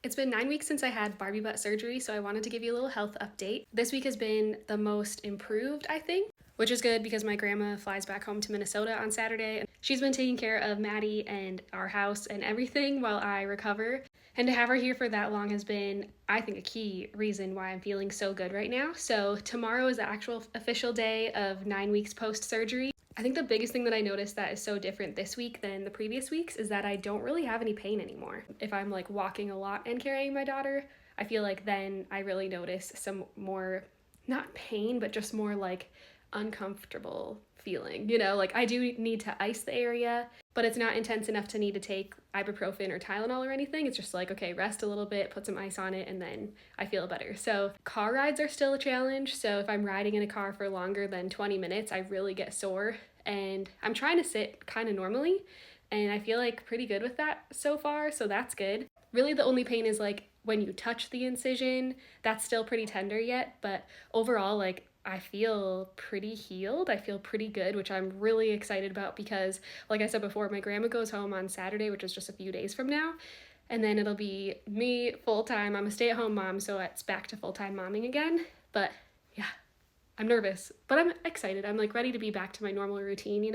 It's been 9 weeks since I had Barbie butt surgery, so I wanted to give you a little health update. This week has been the most improved, I think, which is good because my grandma flies back home to Minnesota on Saturday. She's been taking care of Maddie and our house and everything while I recover. And to have her here for that long has been, I think, a key reason why I'm feeling so good right now. So tomorrow is the actual official day of 9 weeks post-surgery. I think the biggest thing that I noticed that is so different this week than the previous weeks is that I don't really have any pain anymore. If I'm like walking a lot and carrying my daughter, I feel like then I really notice some more, not pain, but just more like uncomfortable feeling. Like I do need to ice the area, but it's not intense enough to need to take ibuprofen or Tylenol or anything. It's just like, okay, rest a little bit, put some ice on it, and then I feel better. So car rides are still a challenge. So if I'm riding in a car for longer than 20 minutes, I really get sore. And I'm trying to sit kind of normally, and I feel like pretty good with that so far, so that's good. Really the only pain is like when you touch the incision, that's still pretty tender yet, but overall like I feel pretty healed. I feel pretty good, which I'm really excited about because, like I said before, my grandma goes home on Saturday, which is just a few days from now. And then it'll be me full time. I'm a stay at home mom, so it's back to full time momming again. But yeah, I'm nervous, but I'm excited. I'm like ready to be back to my normal routine.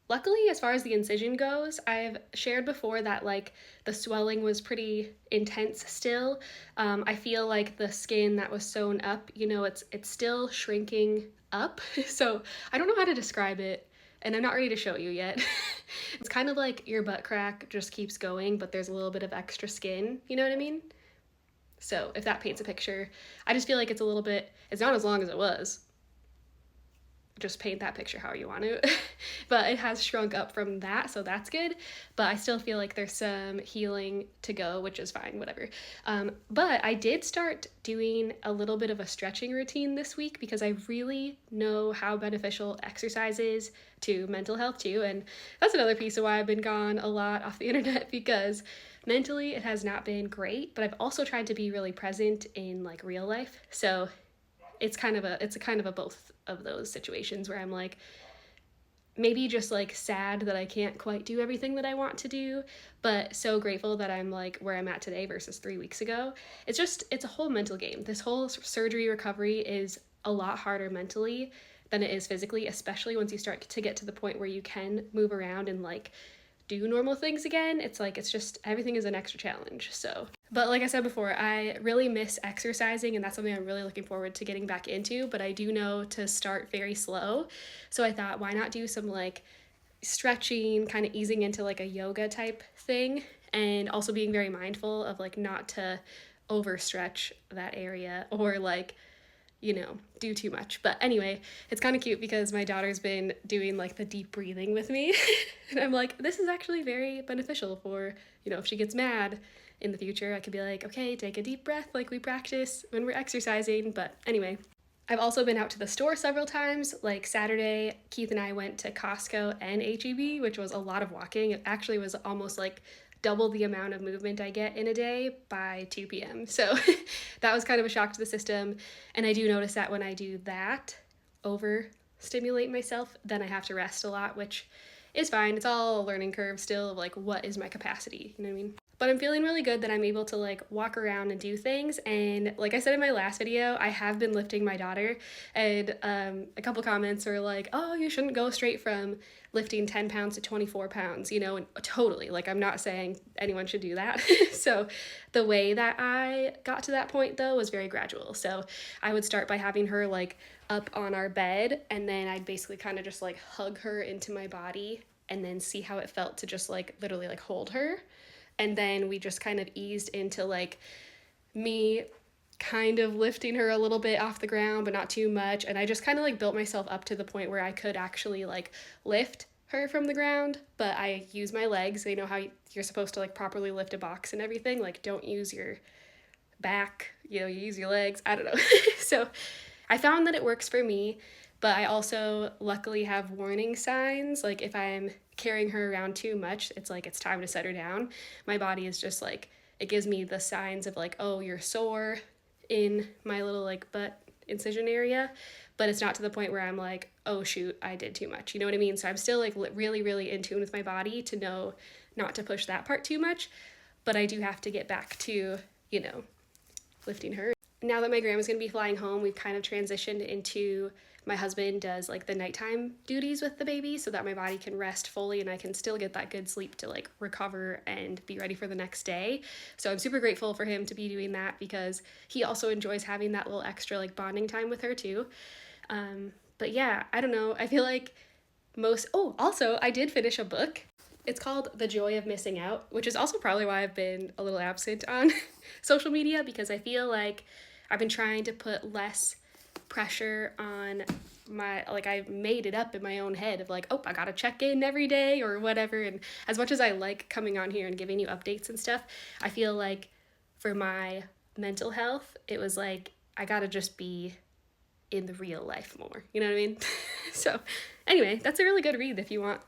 Luckily, as far as the incision goes, I've shared before that like the swelling was pretty intense still. I feel like the skin that was sewn up, it's still shrinking up. So I don't know how to describe it, and I'm not ready to show you yet. It's kind of like your butt crack just keeps going, but there's a little bit of extra skin, you know what I mean? So if that paints a picture, I just feel like it's not as long as it was. Just paint that picture how you want to. But it has shrunk up from that, so that's good. But I still feel like there's some healing to go, which is fine, whatever. But I did start doing a little bit of a stretching routine this week because I really know how beneficial exercise is to mental health too. And that's another piece of why I've been gone a lot off the internet, because mentally it has not been great, but I've also tried to be really present in like real life. So it's kind of a both of those situations where I'm like maybe just like sad that I can't quite do everything that I want to do, but so grateful that I'm like where I'm at today versus 3 weeks ago. It's a whole mental game. This whole surgery recovery is a lot harder mentally than it is physically, especially once you start to get to the point where you can move around and like do normal things again. It's like everything is an extra challenge. So, but like I said before, I really miss exercising, and that's something I'm really looking forward to getting back into, but I do know to start very slow. So I thought, why not do some like stretching, kind of easing into like a yoga type thing, and also being very mindful of like not to overstretch that area or like do too much. But anyway, it's kind of cute because my daughter's been doing like the deep breathing with me. And I'm like, this is actually very beneficial for, if she gets mad in the future, I could be like, okay, take a deep breath like we practice when we're exercising. But anyway, I've also been out to the store several times. Like Saturday, Keith and I went to Costco and H-E-B, which was a lot of walking. It actually was almost like double the amount of movement I get in a day by 2 p.m. So that was kind of a shock to the system. And I do notice that when I do that, overstimulate myself, then I have to rest a lot, which is fine. It's all a learning curve still of like, what is my capacity? You know what I mean? But I'm feeling really good that I'm able to like walk around and do things. And like I said in my last video, I have been lifting my daughter, and a couple comments were like, oh, you shouldn't go straight from lifting 10 pounds to 24 pounds, and totally, like, I'm not saying anyone should do that. So the way that I got to that point though was very gradual. So I would start by having her like up on our bed, and then I'd basically kind of just like hug her into my body and then see how it felt to just like literally like hold her. And then we just kind of eased into like me kind of lifting her a little bit off the ground, but not too much. And I just kind of like built myself up to the point where I could actually like lift her from the ground, but I use my legs. They know how you're supposed to like properly lift a box and everything. Like, don't use your back, you use your legs. I don't know. So I found that it works for me, but I also luckily have warning signs. Like if I'm carrying her around too much, it's like it's time to set her down. My body is just like, it gives me the signs of like, oh, you're sore in my little like butt incision area, but it's not to the point where I'm like, oh shoot, I did too much. You know what I mean? So I'm still like really, really in tune with my body to know not to push that part too much, but I do have to get back to you know, lifting her. Now that my grandma's gonna be flying home, we've kind of transitioned into my husband does like the nighttime duties with the baby so that my body can rest fully and I can still get that good sleep to like recover and be ready for the next day. So I'm super grateful for him to be doing that because he also enjoys having that little extra like bonding time with her too. But yeah, I don't know. I feel like also, I did finish a book. It's called The Joy of Missing Out, which is also probably why I've been a little absent on social media because I feel like I've been trying to put less pressure on like I made it up in my own head of like, oh, I gotta check in every day or whatever. And as much as I like coming on here and giving you updates and stuff, I feel like for my mental health, it was like, I gotta just be in the real life more. You know what I mean? So anyway, that's a really good read if you want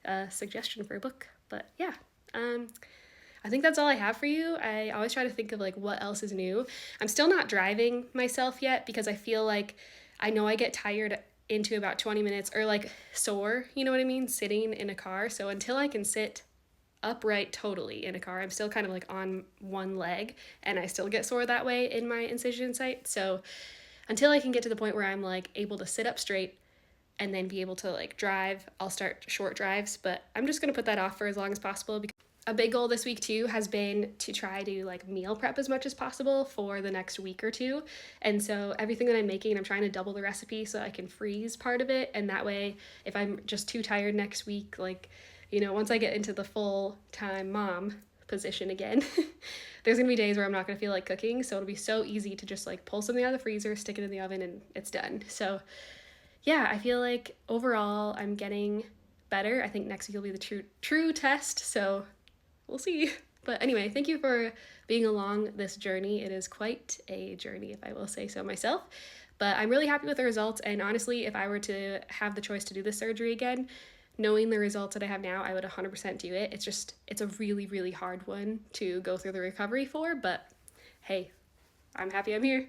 a suggestion for a book. But yeah, I think that's all I have for you. I always try to think of like what else is new. I'm still not driving myself yet because I feel like I know I get tired into about 20 minutes or like sore, you know what I mean, sitting in a car. So until I can sit upright totally in a car, I'm still kind of like on one leg and I still get sore that way in my incision site. So until I can get to the point where I'm like able to sit up straight and then be able to like drive, I'll start short drives, but I'm just gonna put that off for as long as possible. A big goal this week too has been to try to like meal prep as much as possible for the next week or two. And so everything that I'm making, I'm trying to double the recipe so I can freeze part of it. And that way, if I'm just too tired next week, like, you know, once I get into the full-time mom position again, there's gonna be days where I'm not gonna feel like cooking. So it'll be so easy to just like pull something out of the freezer, stick it in the oven, and it's done. So yeah, I feel like overall I'm getting better. I think next week will be the true test. So we'll see. But anyway, thank you for being along this journey. It is quite a journey, if I will say so myself. But I'm really happy with the results. And honestly, if I were to have the choice to do this surgery again, knowing the results that I have now, I would 100% do it. It's a really, really hard one to go through the recovery for. But hey, I'm happy I'm here.